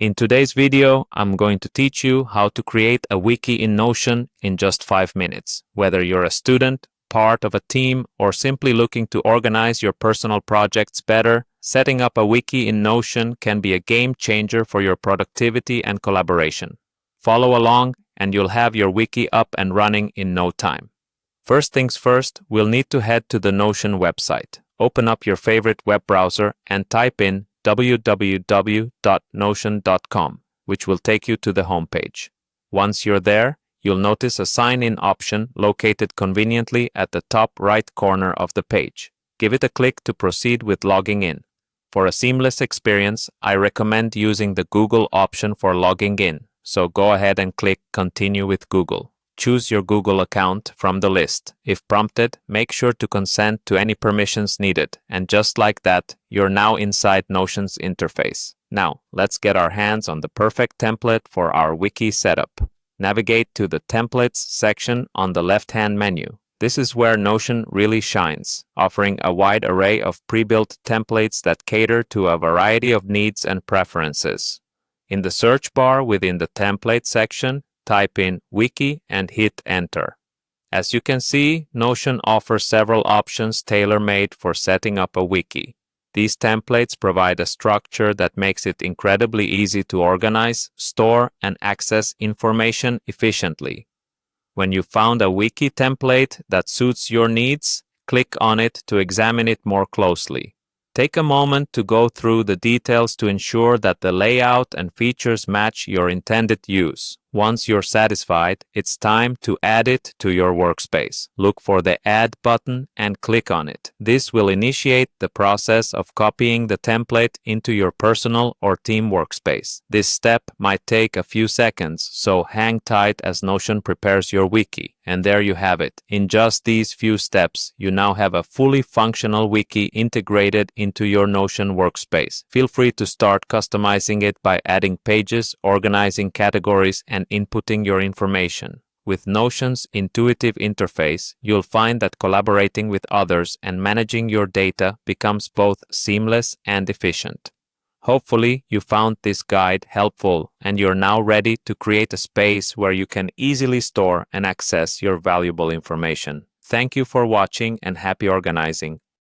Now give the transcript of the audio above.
In today's video, I'm going to teach you how to create a wiki in Notion in just 5 minutes. Whether you're a student, part of a team, or simply looking to organize your personal projects better, setting up a wiki in Notion can be a game changer for your productivity and collaboration. Follow along and you'll have your wiki up and running in no time. First things first, we'll need to head to the Notion website. Open up your favorite web browser and type in www.notion.com, which will take you to the homepage. Once you're there, you'll notice a sign-in option located conveniently at the top right corner of the page. Give it a click to proceed with logging in. For a seamless experience, I recommend using the Google option for logging in, so go ahead and click Continue with Google. Choose your Google account from the list. If prompted, make sure to consent to any permissions needed, and just like that, you're now inside Notion's interface. Now, let's get our hands on the perfect template for our wiki setup. Navigate to the Templates section on the left-hand menu. This is where Notion really shines, offering a wide array of pre-built templates that cater to a variety of needs and preferences. In the search bar within the Template section, type in Wiki and hit Enter. As you can see, Notion offers several options tailor-made for setting up a wiki. These templates provide a structure that makes it incredibly easy to organize, store, and access information efficiently. When you found a wiki template that suits your needs, click on it to examine it more closely. Take a moment to go through the details to ensure that the layout and features match your intended use. Once you're satisfied, it's time to add it to your workspace. Look for the Add button and click on it. This will initiate the process of copying the template into your personal or team workspace. This step might take a few seconds, so hang tight as Notion prepares your wiki. And there you have it. In just these few steps, you now have a fully functional wiki integrated into your Notion workspace. Feel free to start customizing it by adding pages, organizing categories, and inputting your information. With Notion's intuitive interface, you'll find that collaborating with others and managing your data becomes both seamless and efficient. Hopefully, you found this guide helpful and you're now ready to create a space where you can easily store and access your valuable information. Thank you for watching and happy organizing.